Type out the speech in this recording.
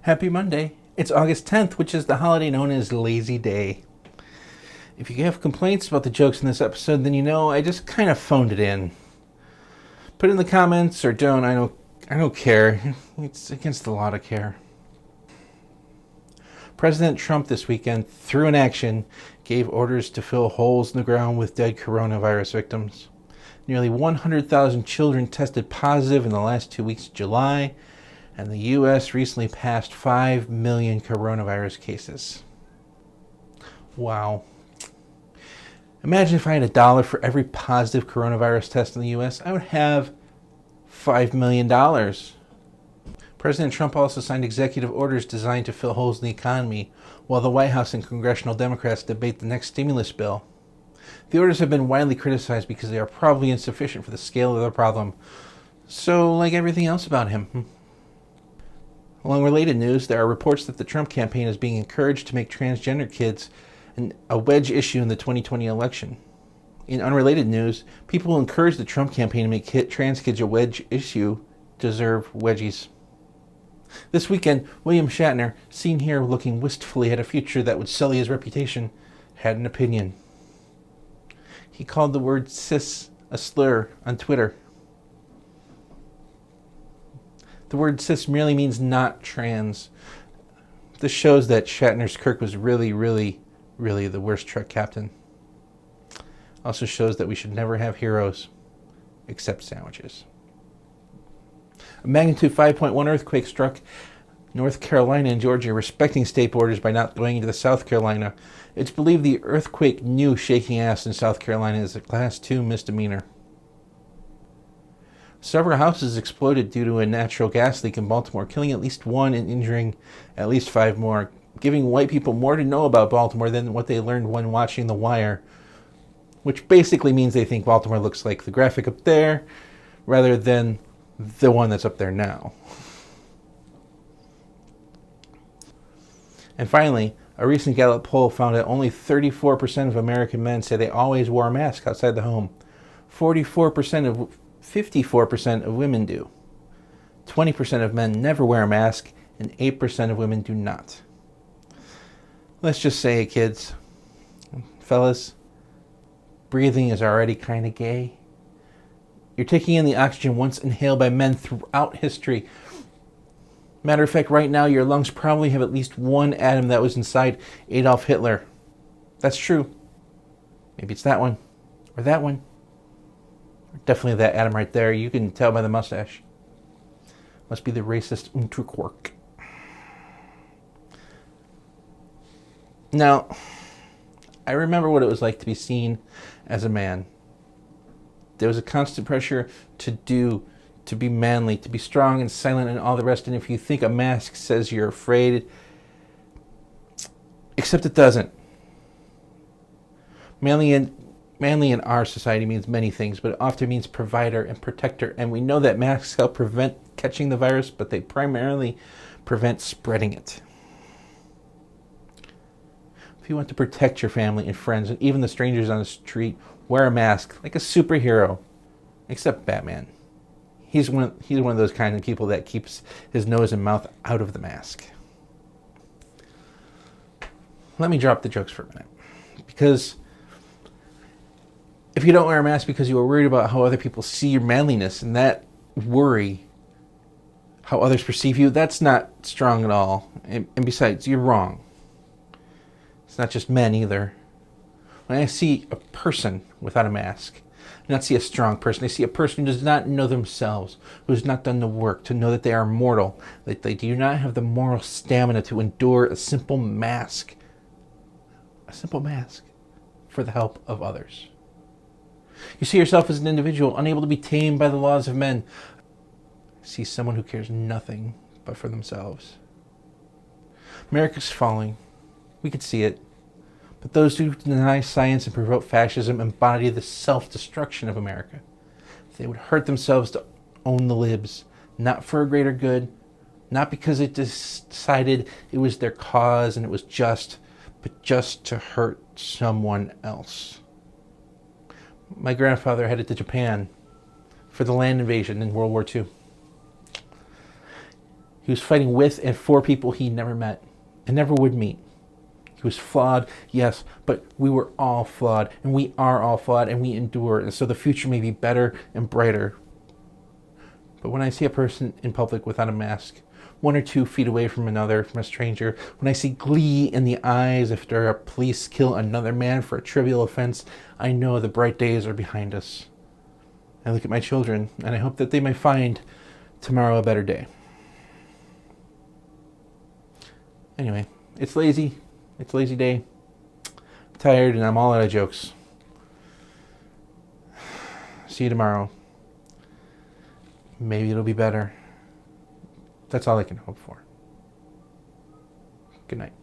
Happy Monday. It's August 10th, which is the holiday known as Lazy Day. If you have complaints about the jokes in this episode, then you know I just kind of phoned it in. Put it in the comments or don't, I don't care. It's against the law to care. President Trump this weekend, through an action, gave orders to fill holes in the ground with dead coronavirus victims. Nearly 100,000 children tested positive in the last 2 weeks of July, and the U.S. recently passed 5 million coronavirus cases. Wow. Imagine if I had $1 for every positive coronavirus test in the U.S., I would have $5 million. President Trump also signed executive orders designed to fill holes in the economy, while the White House and congressional Democrats debate the next stimulus bill. The orders have been widely criticized because they are probably insufficient for the scale of the problem. So, like everything else about him. Along related news, there are reports that the Trump campaign is being encouraged to make transgender kids a wedge issue in the 2020 election. In unrelated news, people who encourage the Trump campaign to make trans kids a wedge issue deserve wedgies. This weekend, William Shatner, seen here looking wistfully at a future that would sully his reputation, had an opinion. He called the word cis a slur on Twitter. The word cis merely means not trans. This shows that Shatner's Kirk was really the worst truck captain. Also shows that we should never have heroes except sandwiches. A magnitude 5.1 earthquake struck North Carolina and Georgia, respecting state borders by not going into South Carolina. It's believed the earthquake knew shaking ass in South Carolina is a Class 2 misdemeanor. Several houses exploded due to a natural gas leak in Baltimore, killing at least one and injuring at least 5 more, giving white people more to know about Baltimore than what they learned when watching The Wire, which basically means they think Baltimore looks like the graphic up there rather than the one that's up there now. And finally, a recent Gallup poll found that only 34% of American men say they always wore a mask outside the home. 54% of women do. 20% of men never wear a mask, and 8% of women do not. Let's just say it, kids. Fellas, breathing is already kind of gay. You're taking in the oxygen once inhaled by men throughout history. Matter of fact, right now your lungs probably have at least one atom that was inside Adolf Hitler. That's true. Maybe it's that one, or that one. Definitely that atom right there. You can tell by the mustache. Must be the racist Unterquark. Now, I remember what it was like to be seen as a man. There was a constant pressure to be manly, to be strong and silent and all the rest. And if you think a mask says you're afraid, except it doesn't. Manly in our society means many things, but it often means provider and protector. And we know that masks help prevent catching the virus, but they primarily prevent spreading it. If you want to protect your family and friends and even the strangers on the street, wear a mask like a superhero, except Batman. He's one of those kind of people that keeps his nose and mouth out of the mask. Let me drop the jokes for a minute, because if you don't wear a mask because you are worried about how other people see your manliness and that worry how others perceive you, that's not strong at all. And besides, you're wrong. It's not just men either. When I see a person without a mask, I do not see a strong person. I see a person who does not know themselves, who has not done the work to know that they are mortal, that they do not have the moral stamina to endure a simple mask for the help of others. You see yourself as an individual, unable to be tamed by the laws of men. I see someone who cares nothing but for themselves. America's falling. We could see it. But those who deny science and promote fascism embody the self-destruction of America. They would hurt themselves to own the libs, not for a greater good, not because it decided it was their cause and it was just, but just to hurt someone else. My grandfather headed to Japan for the land invasion in World War II. He was fighting with and for people he never met and never would meet. He was flawed, yes, but we were all flawed, and we are all flawed, and we endure, and so the future may be better and brighter. But when I see a person in public without a mask, 1 or 2 feet away from another, from a stranger, when I see glee in the eyes after a police kill another man for a trivial offense, I know the bright days are behind us. I look at my children, and I hope that they may find tomorrow a better day. Anyway, it's lazy. It's a lazy day. I'm tired, and I'm all out of jokes. See you tomorrow. Maybe it'll be better. That's all I can hope for. Good night.